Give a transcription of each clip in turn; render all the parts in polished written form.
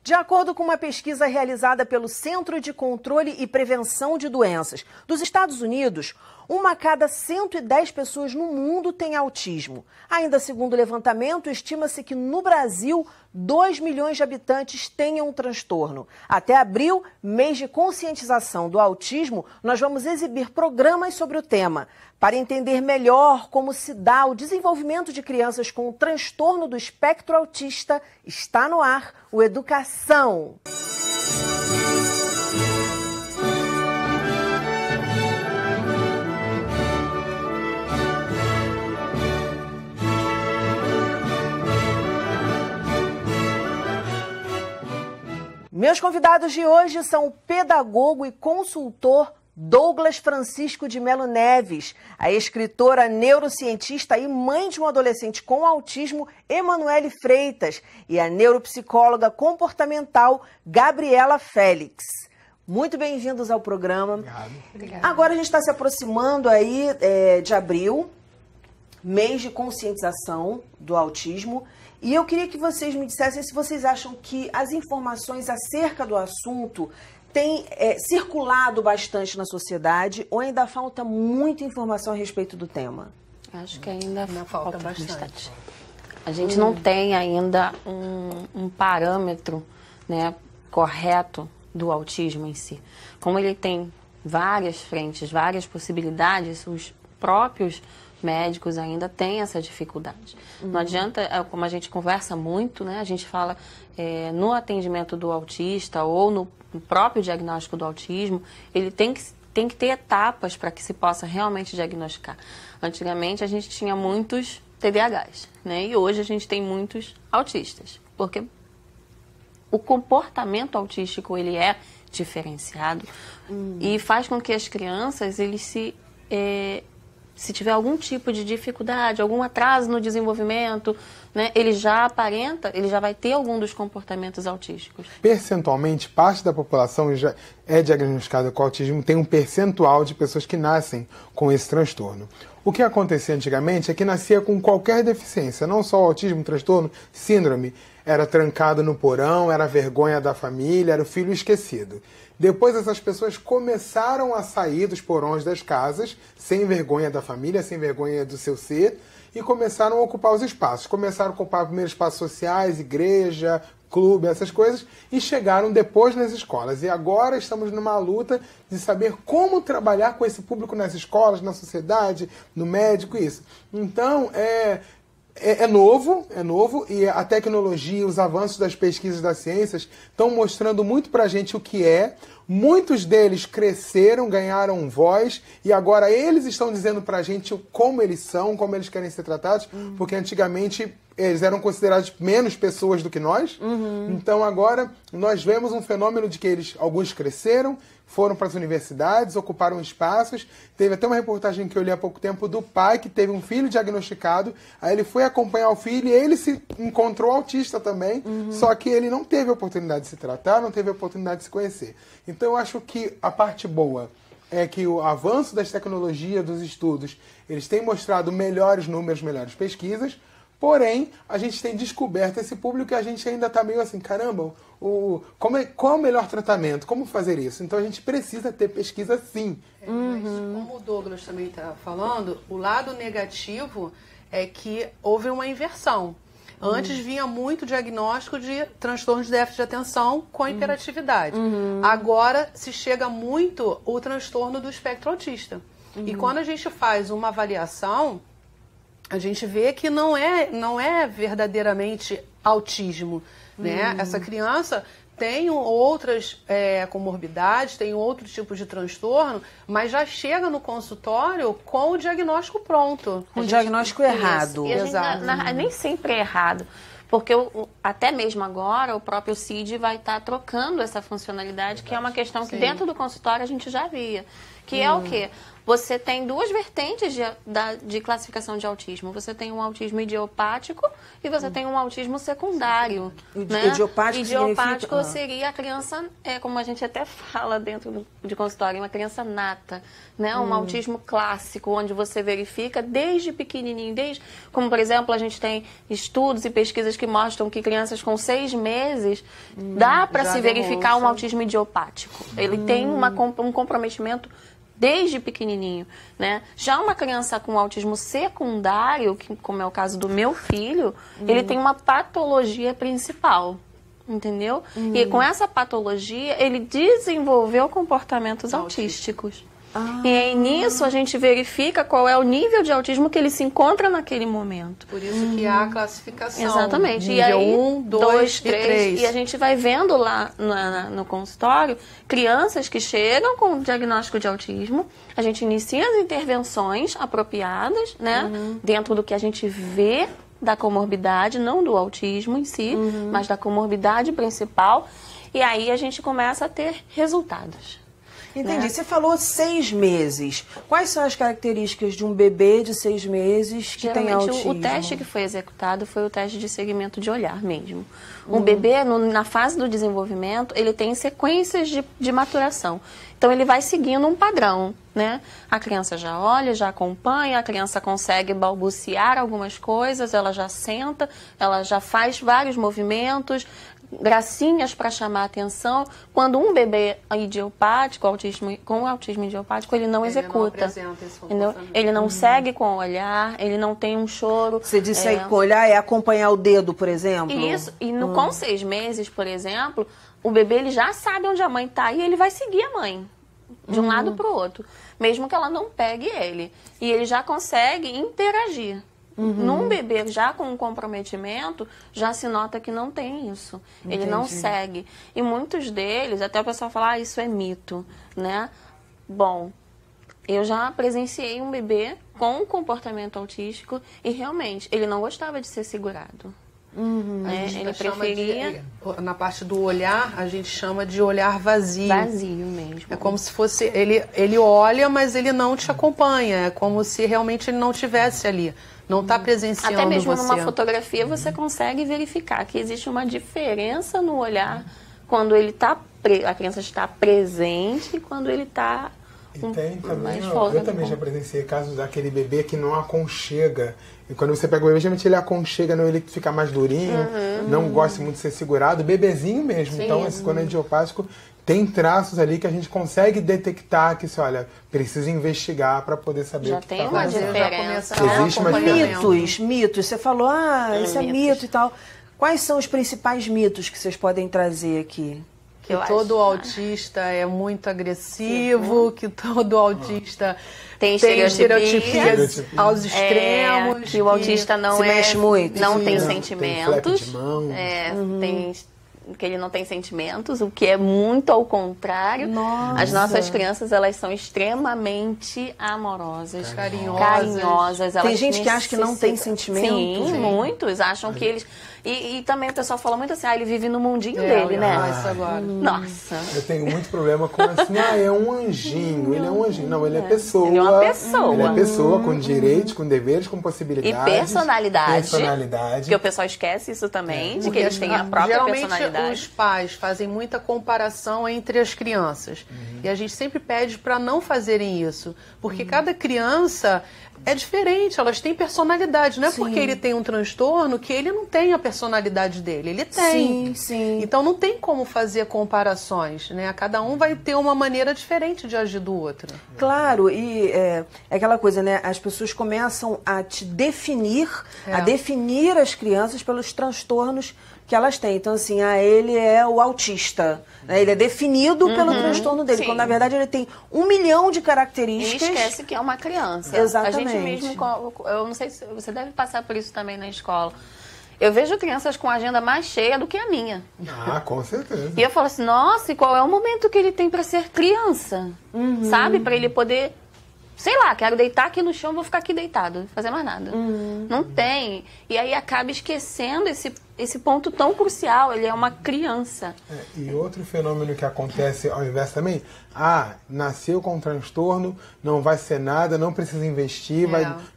De acordo com uma pesquisa realizada pelo Centro de Controle e Prevenção de Doenças dos Estados Unidos, uma a cada 110 pessoas no mundo tem autismo. Ainda segundo o levantamento, estima-se que no Brasil 2 milhões de habitantes tenham um transtorno. Até abril, mês de conscientização do autismo, nós vamos exibir programas sobre o tema. Para entender melhor como se dá o desenvolvimento de crianças com o transtorno do espectro autista, está no ar o Educação. Meus convidados de hoje são o pedagogo e consultor Douglas Francisco de Melo Neves, a escritora, neurocientista e mãe de um adolescente com autismo, Emanuele Freitas, e a neuropsicóloga comportamental, Gabriela Félix. Muito bem-vindos ao programa. Obrigada. Agora a gente está se aproximando aí de abril, mês de conscientização do autismo. E eu queria que vocês me dissessem se vocês acham que as informações acerca do assunto têm circulado bastante na sociedade ou ainda falta muita informação a respeito do tema? Acho que ainda falta bastante. A gente não tem ainda um parâmetro, né, correto do autismo em si. Como ele tem várias frentes, várias possibilidades, os próprios médicos ainda têm essa dificuldade. Não adianta, como a gente conversa muito, né? A gente fala no atendimento do autista ou no próprio diagnóstico do autismo, ele tem que ter etapas para que se possa realmente diagnosticar. Antigamente a gente tinha muitos TDAHs, né? E hoje a gente tem muitos autistas, porque o comportamento autístico ele é diferenciado e faz com que as crianças eles se tiver algum tipo de dificuldade, algum atraso no desenvolvimento, né, ele já vai ter algum dos comportamentos autísticos. Percentualmente, parte da população já é diagnosticada com autismo, tem um percentual de pessoas que nascem com esse transtorno. O que acontecia antigamente é que nascia com qualquer deficiência, não só o autismo, transtorno, síndrome, era trancado no porão, era vergonha da família, era o filho esquecido. Depois essas pessoas começaram a sair dos porões das casas, sem vergonha da família, sem vergonha do seu ser, e começaram a ocupar os espaços. Começaram a ocupar primeiro espaços sociais, igreja, clube, essas coisas, e chegaram depois nas escolas. E agora estamos numa luta de saber como trabalhar com esse público nas escolas, na sociedade, no médico, isso. Então, é novo, e a tecnologia, os avanços das pesquisas das ciências estão mostrando muito pra gente o que é. Muitos deles cresceram, ganharam voz, e agora eles estão dizendo pra gente como eles são, como eles querem ser tratados, porque antigamente eles eram considerados menos pessoas do que nós. Então agora nós vemos um fenômeno de que alguns cresceram, foram para as universidades, ocuparam espaços. Teve até uma reportagem que eu li há pouco tempo do pai que teve um filho diagnosticado, aí ele foi acompanhar o filho e ele se encontrou autista também, só que ele não teve a oportunidade de se tratar, não teve a oportunidade de se conhecer. Então eu acho que a parte boa é que o avanço das tecnologias, dos estudos, eles têm mostrado melhores números, melhores pesquisas. Porém, a gente tem descoberto esse público e a gente ainda está meio assim, caramba, qual é o melhor tratamento? Como fazer isso? Então a gente precisa ter pesquisa sim. Mas como o Douglas também está falando, o lado negativo é que houve uma inversão. Antes vinha muito diagnóstico de transtorno de déficit de atenção com hiperatividade. Agora se chega muito o transtorno do espectro autista. E quando a gente faz uma avaliação, a gente vê que não é verdadeiramente autismo, né? Essa criança tem outras comorbidades, tem outro tipo de transtorno, mas já chega no consultório com o diagnóstico pronto. Com o diagnóstico errado. E nem sempre é errado. Porque até mesmo agora o próprio CID vai estar trocando essa funcionalidade, que é uma questão que dentro do consultório a gente já via. Que é o quê? Você tem duas vertentes de classificação de autismo. Você tem um autismo idiopático e você tem um autismo secundário. Né? Idiopático seria a criança, como a gente até fala dentro de consultório, uma criança nata. Né? Um autismo clássico, onde você verifica desde pequenininho, como por exemplo a gente tem estudos e pesquisas que mostram que crianças com 6 meses, dá para se verificar um autismo idiopático. Ele tem um comprometimento desde pequenininho, né? Já uma criança com autismo secundário, que, como é o caso do meu filho, ele tem uma patologia principal, entendeu? E com essa patologia, ele desenvolveu comportamentos autísticos. E aí, nisso, a gente verifica qual é o nível de autismo que ele se encontra naquele momento. Por isso que há a classificação. Exatamente. Nível E aí, 1, 2 e 3. E a gente vai vendo lá no consultório crianças que chegam com diagnóstico de autismo. A gente inicia as intervenções apropriadas, né? Dentro do que a gente vê da comorbidade, não do autismo em si, mas da comorbidade principal. E aí a gente começa a ter resultados. Entendi. Você falou 6 meses. Quais são as características de um bebê de 6 meses que tem autismo? O teste que foi executado foi o teste de segmento de olhar mesmo. Um bebê, na fase do desenvolvimento, ele tem sequências de maturação. Então, ele vai seguindo um padrão, né? A criança já olha, já acompanha, a criança consegue balbuciar algumas coisas, ela já senta, ela já faz vários movimentos, gracinhas para chamar a atenção. Quando um bebê idiopático, com autismo idiopático, ele não executa. Entendeu? Ele não segue com o olhar, ele não tem um choro. Você disse aí com o olhar é acompanhar o dedo, por exemplo? Isso. E com 6 meses, por exemplo, o bebê ele já sabe onde a mãe está e ele vai seguir a mãe de um lado para o outro, mesmo que ela não pegue ele. E ele já consegue interagir. Num bebê já com um comprometimento, já se nota que não tem isso. Entendi. Ele não segue. E muitos deles, até o pessoal fala, isso é mito, né? Bom, eu já presenciei um bebê com um comportamento autístico e realmente ele não gostava de ser segurado. Ele preferia... na parte do olhar, a gente chama de olhar vazio. Vazio mesmo. É como se fosse... Ele olha, mas ele não te acompanha. É como se realmente ele não estivesse ali. Não está presenciando você. Até mesmo numa fotografia você consegue verificar que existe uma diferença no olhar quando ele tá a criança está presente e quando ele está tem também, eu também já presenciei casos daquele bebê que não aconchega. E quando você pega o bebê, geralmente ele aconchega, não, ele fica mais durinho, não gosta muito de ser segurado, bebezinho mesmo. Sim. Então, quando é idiopático, tem traços ali que a gente consegue detectar que, olha, precisa investigar para poder saber já o que tem está uma acontecendo. diferença. Existe uma diferença. Mitos. Você falou, isso é mito e tal. Quais são os principais mitos que vocês podem trazer aqui? Que todo autista é muito agressivo, que todo autista tem estereotipias aos extremos. Que o autista não se mexe muito. Não tem Tem sentimentos. flap de mão. Que ele não tem sentimentos, o que é muito ao contrário. Nossa. As nossas crianças, elas são extremamente amorosas, carinhosas. Tem gente que acha que não tem sentimento. Sim, muitos acham que eles... E também o pessoal fala muito assim, ele vive no mundinho dele, né? Isso agora. Nossa. Eu tenho muito problema com assim, é um anjinho, ele é um anjinho. Não, ele é pessoa. Ele é uma pessoa. Ele é pessoa com direitos, com deveres, com possibilidades. E personalidade. Porque o pessoal esquece isso também, de que eles têm a própria geralmente, personalidade. Os pais fazem muita comparação entre as crianças. E a gente sempre pede para não fazerem isso. Porque cada criança é diferente, elas têm personalidade. Não é porque ele tem um transtorno que ele não tem a personalidade dele. Ele tem. Sim. Então não tem como fazer comparações, né? Cada um vai ter uma maneira diferente de agir do outro. Claro, e é aquela coisa, né? As pessoas começam a te definir, a definir as crianças pelos transtornos que elas têm. Então, assim, ele é o autista. Né? Ele é definido pelo transtorno dele, quando na verdade ele tem 1 milhão de características. E esquece que é uma criança. Exatamente. A gente mesmo, eu não sei se você deve passar por isso também na escola. Eu vejo crianças com a agenda mais cheia do que a minha. Com certeza. E eu falo assim, nossa, e qual é o momento que ele tem para ser criança? Sabe? Para ele poder... Sei lá, quero deitar aqui no chão, vou ficar aqui deitado, não fazer mais nada. Não tem. E aí acaba esquecendo esse ponto tão crucial. Ele é uma criança. E outro fenômeno que acontece ao invés também, nasceu com um transtorno, não vai ser nada, não precisa investir,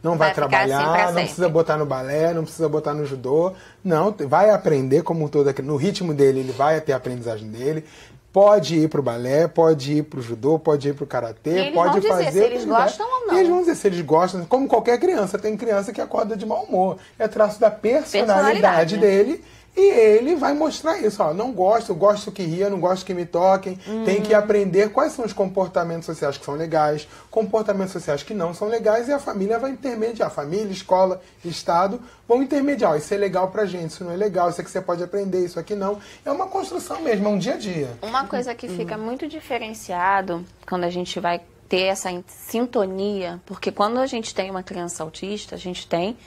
não vai trabalhar, assim não precisa botar no balé, não precisa botar no judô. Não, vai aprender como todo, no ritmo dele, ele vai ter a aprendizagem dele. Pode ir pro balé, pode ir pro judô, pode ir pro karatê, pode fazer... se eles gostam ou não. E eles vão dizer se eles gostam, como qualquer criança. Tem criança que acorda de mau humor. É traço da personalidade dele E ele vai mostrar isso, ó, não gosto, gosto que ria, não gosto que me toquem. Tem que aprender quais são os comportamentos sociais que são legais, comportamentos sociais que não são legais, e a família vai intermediar. Família, escola, Estado vão intermediar. Ó, isso é legal pra gente, isso não é legal, isso aqui você pode aprender, isso aqui não. É uma construção mesmo, é um dia a dia. Uma coisa que fica muito diferenciado quando a gente vai ter essa sintonia, porque quando a gente tem uma criança autista, a gente tem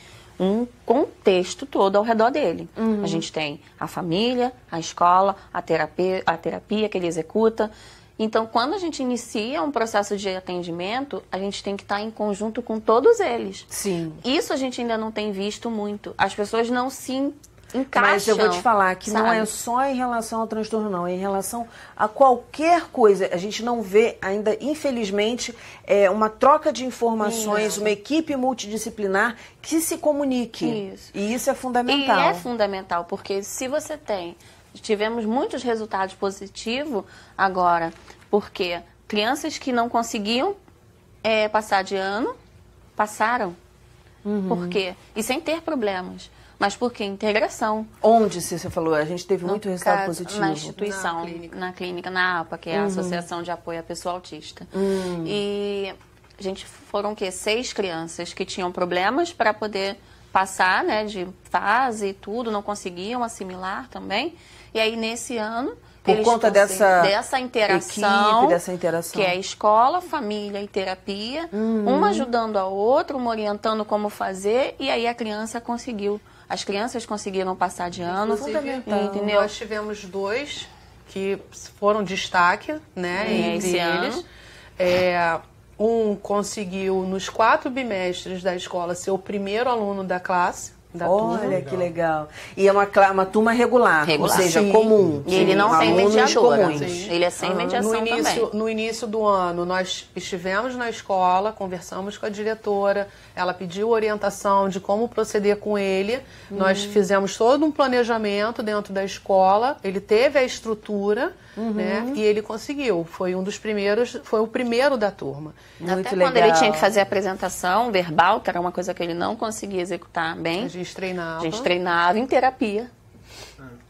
um contexto todo ao redor dele. A gente tem a família, a escola, a terapia que ele executa. Então, quando a gente inicia um processo de atendimento, a gente tem que estar em conjunto com todos eles. Sim. Isso a gente ainda não tem visto muito. As pessoas não se encaixam. Mas eu vou te falar que sabe? não é só em relação ao transtorno, não. É em relação a qualquer coisa. A gente não vê ainda, infelizmente, uma troca de informações, uma equipe multidisciplinar que se comunique. Isso. E isso é fundamental. E é fundamental, porque se você tivemos muitos resultados positivos agora, porque crianças que não conseguiam passar de ano, passaram. Por quê? E sem ter problemas. Mas por quê? Integração. Onde, você falou? A gente teve muito resultado positivo. Na instituição, na clínica, na APA, que é a Associação de Apoio à Pessoa Autista. E a gente foram 6 crianças que tinham problemas para poder passar, né, de fase e tudo, não conseguiam assimilar também. E aí, nesse ano, por conta dessa interação, equipe, dessa interação, que é escola, família e terapia, uma ajudando a outra, uma orientando como fazer, e aí a criança conseguiu. As crianças conseguiram passar de ano. Entendeu? Nós tivemos 2 que foram destaque, né, entre eles. Um conseguiu, nos 4 bimestres da escola, ser o primeiro aluno da classe. Olha que legal. E é uma turma regular, ou seja, comum. E ele não tem mediadora. Ele é sem mediação também. No início do ano, nós estivemos na escola, conversamos com a diretora, ela pediu orientação de como proceder com ele. Nós fizemos todo um planejamento dentro da escola, ele teve a estrutura, né, e ele conseguiu. Foi um dos primeiros, foi o primeiro da turma. Até quando ele tinha que fazer a apresentação verbal, que era uma coisa que ele não conseguia executar bem. A gente treinava. Em terapia.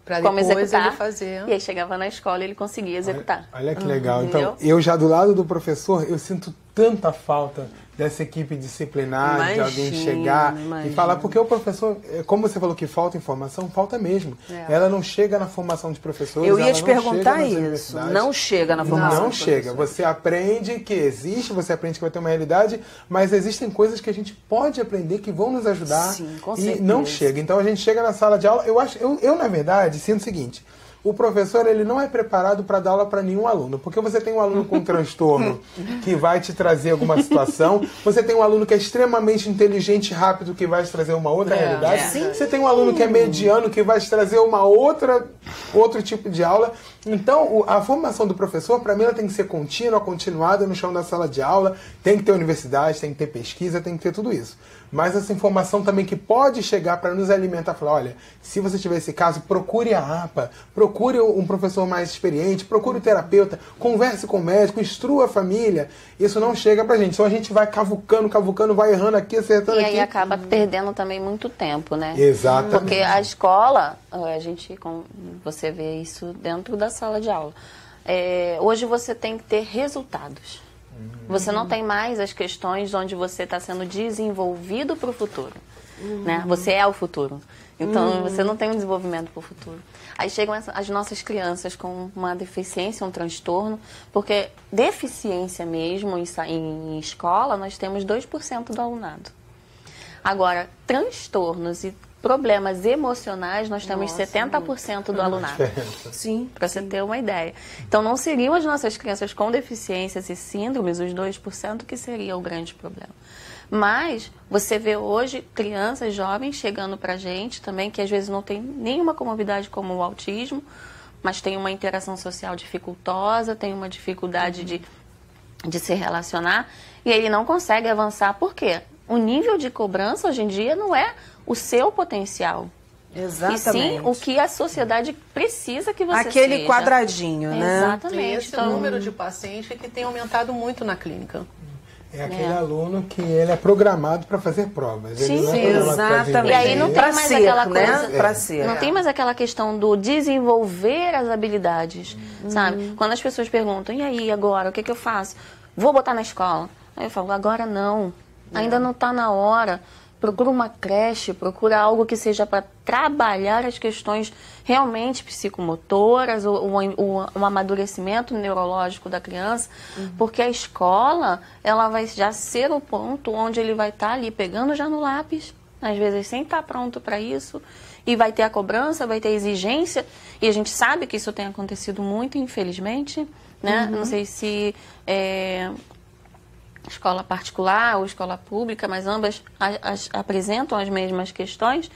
Pra como depois executar. Ele fazer. E aí chegava na escola e ele conseguia executar. Olha que legal. Entendeu? Então, eu já do lado do professor, eu sinto tanta falta dessa equipe disciplinar, de alguém chegar e falar, porque o professor, como você falou que falta informação, falta mesmo. Ela não chega na formação de professores. Eu ia te perguntar isso. Não chega na formação. Não chega. Você aprende que existe, você aprende que vai ter uma realidade, mas existem coisas que a gente pode aprender que vão nos ajudar. Sim, com e certeza. não chega. Então a gente chega na sala de aula, eu na verdade sinto o seguinte: o professor, ele não é preparado para dar aula para nenhum aluno, porque você tem um aluno com transtorno que vai te trazer alguma situação, você tem um aluno que é extremamente inteligente e rápido que vai te trazer uma outra realidade, você tem um aluno que é mediano que vai te trazer outro tipo de aula. Então, a formação do professor, para mim, ela tem que ser contínua, continuada no chão da sala de aula, tem que ter universidade, tem que ter pesquisa, tem que ter tudo isso. Mas essa informação também que pode chegar para nos alimentar, falar, olha, se você tiver esse caso, procure a APA, procure um professor mais experiente, procure o terapeuta, converse com o médico, instrua a família. Isso não chega pra gente. Então a gente vai cavucando, vai errando aqui, acertando aqui. E aí acaba perdendo também muito tempo, né? Exatamente. Porque a escola, você vê isso dentro da sala de aula. Hoje você tem que ter resultados. Você não tem mais as questões onde você está sendo desenvolvido para o futuro. Né? Você é o futuro. Então, você não tem um desenvolvimento para o futuro. Aí chegam as nossas crianças com uma deficiência, um transtorno, porque deficiência mesmo em escola, nós temos 2% do alunado. Agora, transtornos e problemas emocionais, nós temos 70% do alunado. Sim. Para você ter uma ideia. Então, não seriam as nossas crianças com deficiências e síndromes, os 2%, que seria o grande problema. Mas você vê hoje crianças jovens chegando para a gente também, que às vezes não tem nenhuma comorbidade como o autismo, mas tem uma interação social dificultosa, tem uma dificuldade de se relacionar, e ele não consegue avançar. Por quê? O nível de cobrança hoje em dia não é o seu potencial. Exatamente. E sim o que a sociedade precisa que você Aquele seja. quadradinho, né? Exatamente. Esse número de pacientes que tem aumentado muito na clínica. É aquele aluno que ele é programado para fazer provas. Sim, ele não é exatamente. E aí não tem mais aquela coisa, Pra ser. não tem mais aquela questão do desenvolver as habilidades, sabe? Quando as pessoas perguntam, e aí agora, o que eu faço? Vou botar na escola. Aí eu falo, agora não, ainda não está na hora. Procura uma creche, procura algo que seja para trabalhar as questões realmente psicomotoras, o amadurecimento neurológico da criança, porque a escola, ela vai já ser o ponto onde ele vai estar ali pegando já no lápis, às vezes sem estar pronto para isso, e vai ter a cobrança, vai ter a exigência, e a gente sabe que isso tem acontecido muito, infelizmente, né? Não sei se escola particular ou escola pública, mas ambas apresentam as mesmas questões.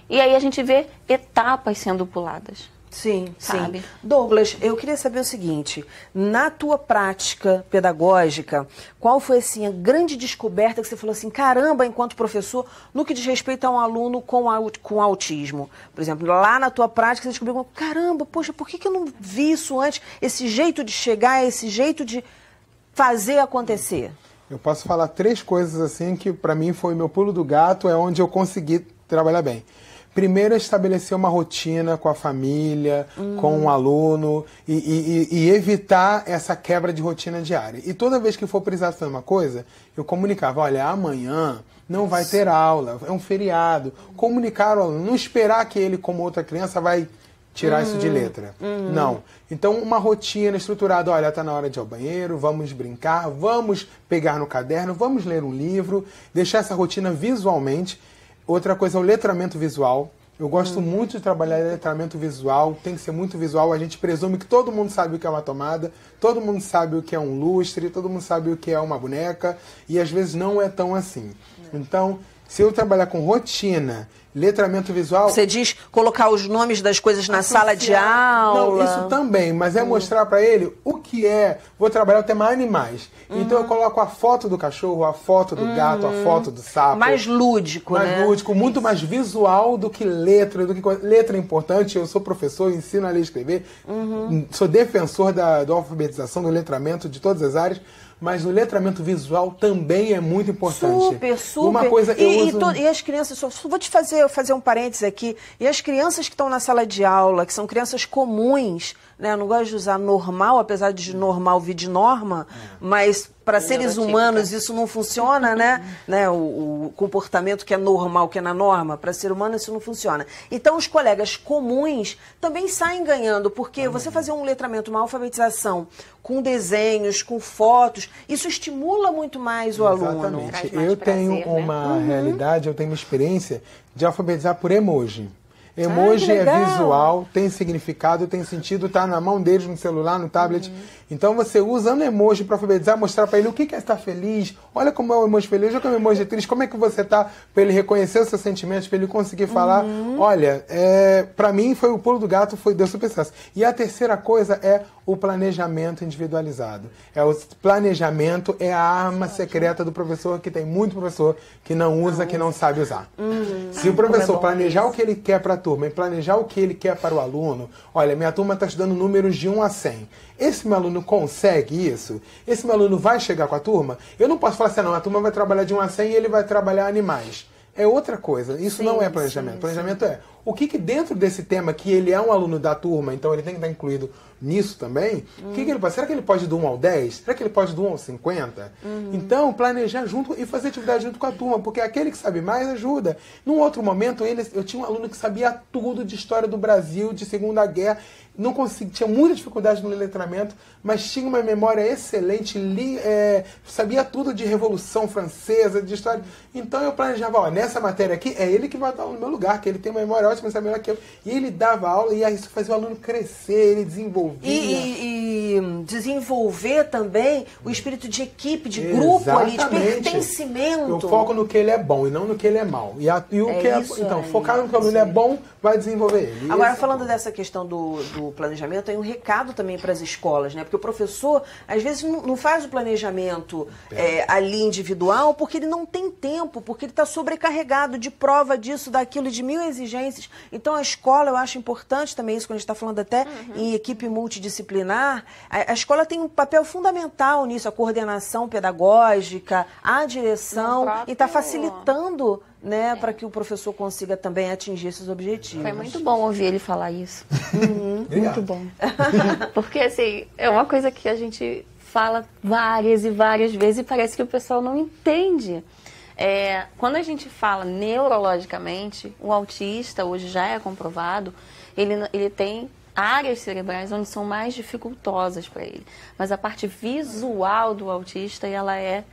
E aí a gente vê etapas sendo puladas. Sim, sabe? sim. Douglas, eu queria saber o seguinte, na tua prática pedagógica, qual foi assim, a grande descoberta que você falou assim, caramba, enquanto professor, no que diz respeito a um aluno com autismo? Por exemplo, lá na tua prática você descobriu, caramba, poxa, por que eu não vi isso antes? Esse jeito de chegar, esse jeito de fazer acontecer? Eu posso falar 3 coisas assim que para mim foi meu pulo do gato, é onde eu consegui trabalhar bem. Primeiro é estabelecer uma rotina com a família, com o aluno e evitar essa quebra de rotina diária. E toda vez que for precisar fazer uma coisa, eu comunicava, olha, amanhã não vai ter aula, é um feriado. Comunicar ao aluno, não esperar que ele, como outra criança, vai tirar isso de letra. Não. Então, uma rotina estruturada. Olha, está na hora de ir ao banheiro, vamos brincar, vamos pegar no caderno, vamos ler um livro, deixar essa rotina visualmente. Outra coisa é o letramento visual. Eu gosto muito de trabalhar em letramento visual, tem que ser muito visual. A gente presume que todo mundo sabe o que é uma tomada, todo mundo sabe o que é um lustre, todo mundo sabe o que é uma boneca, e às vezes não é tão assim. Então, se eu trabalhar com rotina, letramento visual... Você diz colocar os nomes das coisas na sala de aula? Não, isso também, mas é mostrar para ele o que é... Vou trabalhar o tema animais. Então eu coloco a foto do cachorro, a foto do gato, a foto do sapo. Mais lúdico, né? Mais lúdico, muito mais visual do que letra. Letra é importante, eu sou professor, ensino a ler e escrever. Sou defensor da alfabetização, do letramento de todas as áreas. Mas o letramento visual também é muito importante. Super, super. Uma coisa e as crianças, só vou te fazer um parênteses aqui, e as crianças que estão na sala de aula, que são crianças comuns, né? Eu não gosto de usar normal, apesar de normal vir de norma, mas para seres humanos isso não funciona, né? O comportamento que é normal, que é na norma, para ser humano isso não funciona. Então os colegas comuns também saem ganhando, porque você fazer um letramento, uma alfabetização com desenhos, com fotos, isso estimula muito mais o aluno. Exatamente. Eu tenho uma realidade, eu tenho uma experiência de alfabetizar por emoji. Emoji é visual, tem significado, tem sentido, está na mão deles, no celular, no tablet. Então você usando emoji para alfabetizar, mostrar para ele o que é estar feliz. Olha como é o emoji feliz, olha como é o emoji triste, como é que você está, para ele reconhecer os seus sentimentos, para ele conseguir falar. Olha, para mim foi o pulo do gato, deu super sucesso. E a terceira coisa é o planejamento individualizado. O planejamento é a arma secreta do professor, que tem muito professor que não usa, que não sabe usar. Se o professor planejar o que ele quer para a turma e planejar o que ele quer para o aluno, olha, minha turma está estudando números de 1 a 100. Esse meu aluno consegue isso? Esse meu aluno vai chegar com a turma? Eu não posso falar assim, não, a turma vai trabalhar de 1 a 100 e ele vai trabalhar animais. É outra coisa. Isso não é planejamento. Planejamento é o que dentro desse tema, que ele é um aluno da turma, então ele tem que estar incluído nisso também, o que ele pode? Será que ele pode do 1 ao 10? Será que ele pode do 1 ao 50? Então, planejar junto e fazer atividade junto com a turma, porque aquele que sabe mais ajuda. Num outro momento, eu tinha um aluno que sabia tudo de história do Brasil, de Segunda Guerra, tinha muita dificuldade no letramento, mas tinha uma memória excelente, sabia tudo de Revolução Francesa, de história. Então eu planejava, nessa matéria aqui, é ele que vai dar aula no meu lugar, que ele tem uma memória ótima, sabe melhor que eu. E ele dava aula e isso fazia o aluno crescer, ele desenvolvia. E desenvolver também o espírito de equipe, de grupo ali, de pertencimento. Eu foco no que ele é bom e não no que ele é mal. Então, focar no que o aluno é bom vai desenvolver ele. Agora, falando dessa questão do planejamento, tem um recado também para as escolas, né? Porque o professor, às vezes, não faz o planejamento ali individual porque ele não tem tempo, porque ele está sobrecarregado de prova disso, daquilo, de 1000 exigências. classes. Então, a escola, eu acho importante também isso, quando a gente está falando até em equipe multidisciplinar, a escola tem um papel fundamental nisso, a coordenação pedagógica, a direção, e está facilitando, né, para que o professor consiga também atingir esses objetivos. Foi muito bom ouvir ele falar isso. Muito bom. Porque, assim, é uma coisa que a gente fala várias e várias vezes e parece que o pessoal não entende. Quando a gente fala neurologicamente, o autista, hoje já é comprovado, ele tem áreas cerebrais onde são mais dificultosas para ele. Mas a parte visual do autista, ela é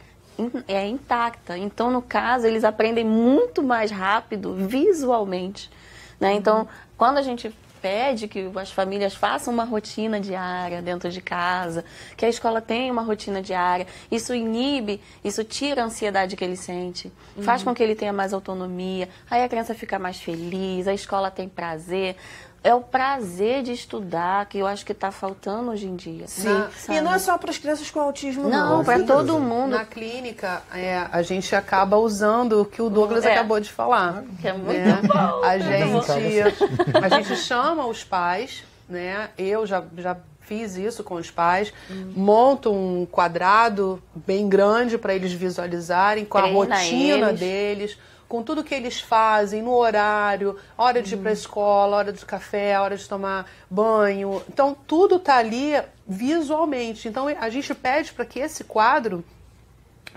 intacta. Então, no caso, eles aprendem muito mais rápido visualmente, né? Então, quando a gente pede que as famílias façam uma rotina diária dentro de casa, que a escola tenha uma rotina diária, isso inibe, isso tira a ansiedade que ele sente, faz com que ele tenha mais autonomia, aí a criança fica mais feliz, a escola tem prazer. É o prazer de estudar que eu acho que está faltando hoje em dia. Sim. E não é só para as crianças com autismo, não. Não, para todo mundo. Na clínica, a gente acaba usando o que o Douglas acabou de falar. Que é muito bom. A gente chama os pais, né? Eu já fiz isso com os pais, monto um quadrado bem grande para eles visualizarem, com a rotina deles, com tudo que eles fazem, no horário, hora de ir para a escola, hora do café, hora de tomar banho. Então, tudo está ali visualmente. Então, a gente pede para que esse quadro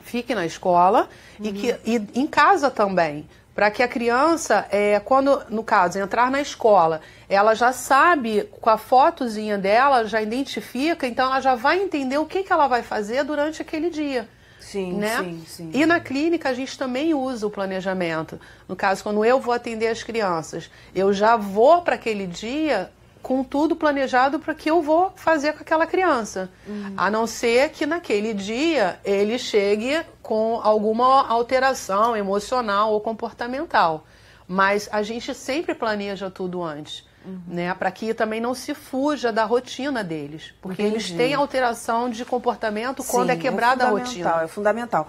fique na escola e em casa também. Para que a criança, quando, no caso, entrar na escola, ela já sabe, com a fotozinha dela, já identifica, então ela já vai entender o que ela vai fazer durante aquele dia. Sim, né? sim. E na clínica a gente também usa o planejamento. No caso, quando eu vou atender as crianças, eu já vou para aquele dia com tudo planejado para que eu vou fazer com aquela criança. A não ser que naquele dia ele chegue com alguma alteração emocional ou comportamental. Mas a gente sempre planeja tudo antes. Né, para que também não se fuja da rotina deles. Porque eles têm alteração de comportamento quando é quebrada a rotina. É fundamental.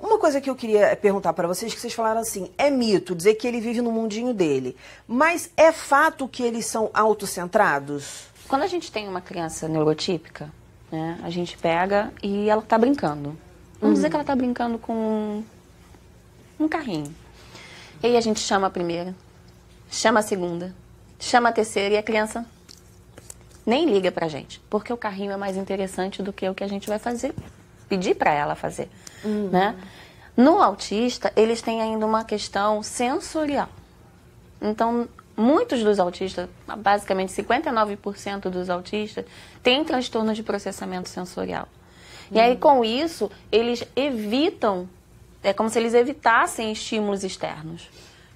Uma coisa que eu queria perguntar para vocês, que vocês falaram assim, é mito dizer que ele vive no mundinho dele, mas é fato que eles são autocentrados? Quando a gente tem uma criança neurotípica, né, a gente pega e ela está brincando. Vamos dizer que ela está brincando com um carrinho. E aí a gente chama a primeira, chama a segunda, chama a terceira e a criança nem liga pra gente, porque o carrinho é mais interessante do que o que a gente vai fazer, pedir para ela fazer, né? No autista, eles têm ainda uma questão sensorial. Então, muitos dos autistas, basicamente 59% dos autistas, têm transtorno de processamento sensorial. E aí, com isso, eles evitam, é como se eles evitassem estímulos externos.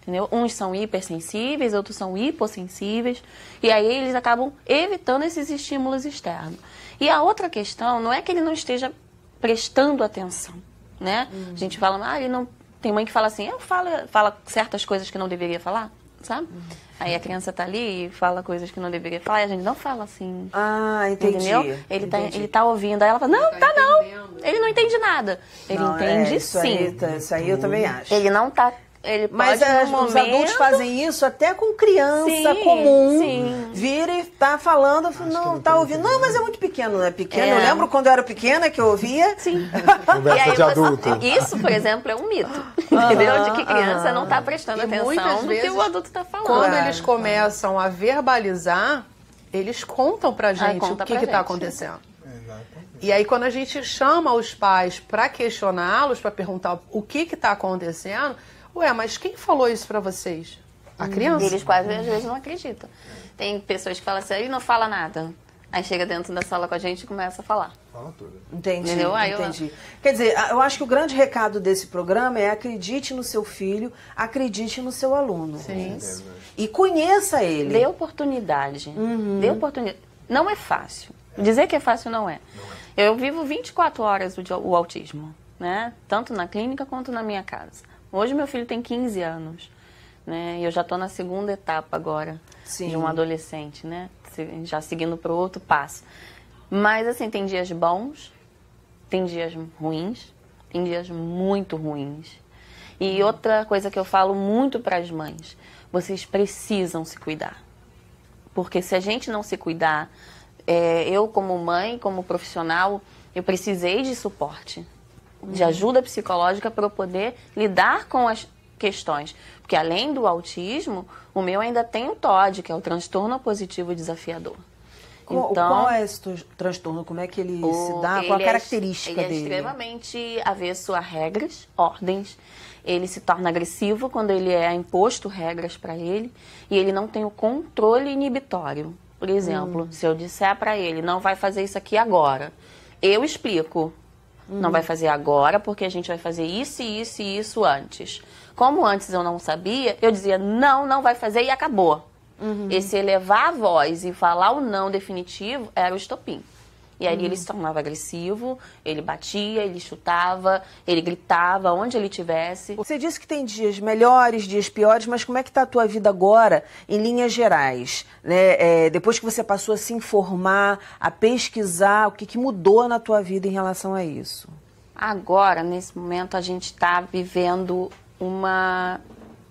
Entendeu? Uns são hipersensíveis, outros são hipossensíveis, e aí eles acabam evitando esses estímulos externos. E a outra questão não é que ele não esteja prestando atenção, né? A gente fala, ele não... Tem mãe que fala assim, fala certas coisas que não deveria falar, sabe? Aí a criança tá ali e fala coisas que não deveria falar, e a gente não fala assim. Ah, entendi. Entendeu? Ele tá ouvindo, aí ela fala, não. Ele não entende nada. Ele entende sim. Isso aí eu também acho. Ele não tá... Mas os adultos fazem isso até com criança comum. Sim. Vira e tá falando, não, tá ouvindo. Não, mas é muito pequeno, não é pequeno. Eu lembro quando eu era pequena que eu ouvia. Sim. Conversa de adulto. Isso, por exemplo, é um mito. Entendeu? De que criança não tá prestando atenção no que o adulto tá falando. Quando eles começam a verbalizar, eles contam pra gente o que tá acontecendo. E aí, quando a gente chama os pais para questioná-los, para perguntar o que está acontecendo, mas quem falou isso para vocês? A criança? Eles quase às vezes não acreditam. Tem pessoas que falam assim, ele não fala nada. Aí chega dentro da sala com a gente e começa a falar. Fala tudo. Entendi. Quer dizer, eu acho que o grande recado desse programa é acredite no seu filho, acredite no seu aluno. Sim. E conheça ele. Dê oportunidade. Dê oportunidade. Não é fácil. Dizer que é fácil não é. Eu vivo 24 horas o autismo, né? Tanto na clínica quanto na minha casa. Hoje meu filho tem 15 anos, né? E eu já estou na segunda etapa agora de um adolescente, né? Já seguindo para o outro passo. Mas, assim, tem dias bons, tem dias ruins, tem dias muito ruins. E outra coisa que eu falo muito para as mães, vocês precisam se cuidar. Porque se a gente não se cuidar, eu como mãe, como profissional, eu precisei de suporte, de ajuda psicológica para eu poder lidar com as questões. Porque além do autismo, o meu ainda tem o TOD, que é o transtorno opositivo desafiador. Então, qual é esse transtorno? Como é que ele se dá? Qual a característica dele? Ele é extremamente avesso a regras, ordens. Ele se torna agressivo quando ele é imposto regras para ele. E ele não tem o controle inibitório. Por exemplo, se eu disser para ele, não vai fazer isso aqui agora. Eu explico. Não vai fazer agora, porque a gente vai fazer isso e isso e isso antes. Como antes eu não sabia, eu dizia, não vai fazer e acabou. Esse elevar a voz e falar o não definitivo era o estopim. E aí ele se tornava agressivo, ele batia, ele chutava, ele gritava, onde ele estivesse. Você disse que tem dias melhores, dias piores, mas como é que está a tua vida agora, em linhas gerais? Né? Depois que você passou a se informar, a pesquisar, o que mudou na tua vida em relação a isso? Agora, nesse momento, a gente está vivendo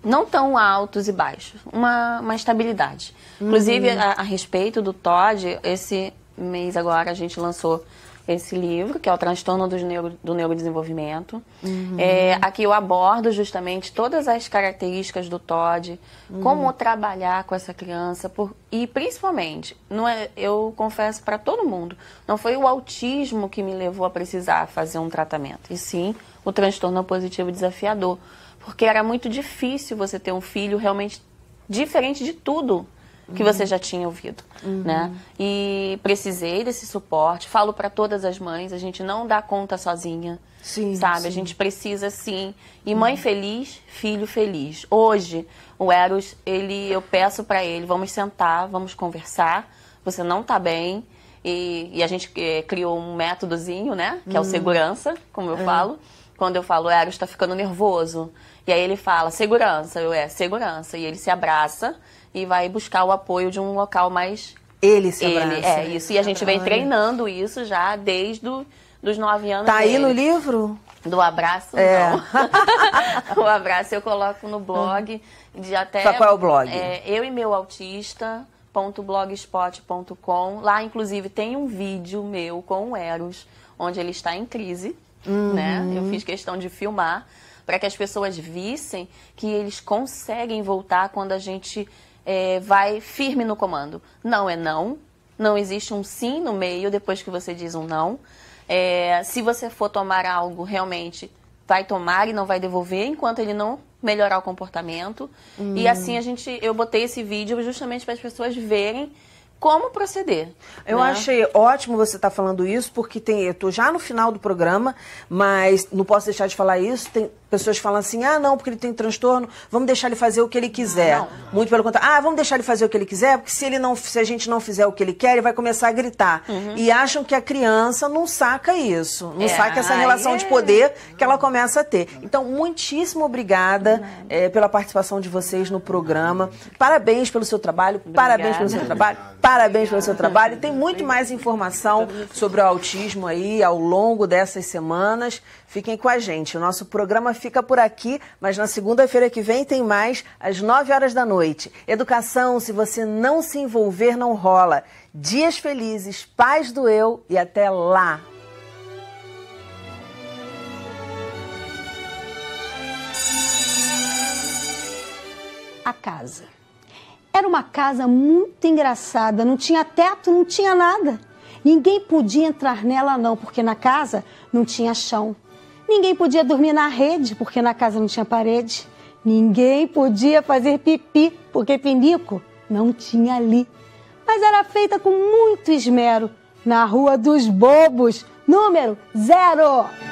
não tão altos e baixos, uma estabilidade. Inclusive, a respeito do TOD, esse mês agora a gente lançou esse livro, que é o Transtorno do Neurodesenvolvimento. Aqui eu abordo justamente todas as características do TOD, como trabalhar com essa criança, e principalmente, eu confesso para todo mundo, não foi o autismo que me levou a precisar fazer um tratamento, e sim o transtorno positivo desafiador. Porque era muito difícil você ter um filho realmente diferente de tudo que você já tinha ouvido, né? E precisei desse suporte. Falo para todas as mães, a gente não dá conta sozinha, sabe? Sim. A gente precisa, sim. E mãe feliz, filho feliz. Hoje, o Eros, eu peço para ele, vamos sentar, vamos conversar. Você não tá bem. E a gente criou um métodozinho, né? Que é o segurança, como eu falo. Quando eu falo, Eros tá ficando nervoso. E aí ele fala, segurança. Segurança. E ele se abraça e vai buscar o apoio de um local mais... Ele se abraça. Isso. E a gente vem treinando isso já desde os 9 anos Tá dele. aí no livro? Do abraço, não. O abraço eu coloco no blog. De até, qual é o blog? Eu e meu autista.blogspot.com. Lá, inclusive, tem um vídeo meu com o Eros, onde ele está em crise, né? Eu fiz questão de filmar, para que as pessoas vissem que eles conseguem voltar quando a gente vai firme no comando. Não é não, não existe um sim no meio depois que você diz um não. Se você for tomar algo, realmente vai tomar e não vai devolver enquanto ele não melhorar o comportamento. E assim eu botei esse vídeo justamente para as pessoas verem como proceder. Eu achei ótimo você estar falando isso, porque eu tô já no final do programa, mas não posso deixar de falar isso. Tem pessoas que falam assim, não, porque ele tem transtorno, vamos deixar ele fazer o que ele quiser. Não. Muito pelo contrário, vamos deixar ele fazer o que ele quiser, porque se a gente não fizer o que ele quer, ele vai começar a gritar. E acham que a criança não saca isso, não saca essa relação de poder que ela começa a ter. Então, muitíssimo obrigada pela participação de vocês no programa. Parabéns pelo seu trabalho, parabéns pelo seu trabalho. Parabéns pelo seu trabalho. Tem muito mais informação sobre o autismo aí ao longo dessas semanas. Fiquem com a gente. O nosso programa fica por aqui, mas na segunda-feira que vem tem mais, às 9 horas da noite. Educação, se você não se envolver, não rola. Dias felizes, paz do eu e até lá. A casa. Era uma casa muito engraçada, não tinha teto, não tinha nada. Ninguém podia entrar nela não, porque na casa não tinha chão. Ninguém podia dormir na rede, porque na casa não tinha parede. Ninguém podia fazer pipi, porque pinico não tinha ali. Mas era feita com muito esmero, na Rua dos Bobos, número 0.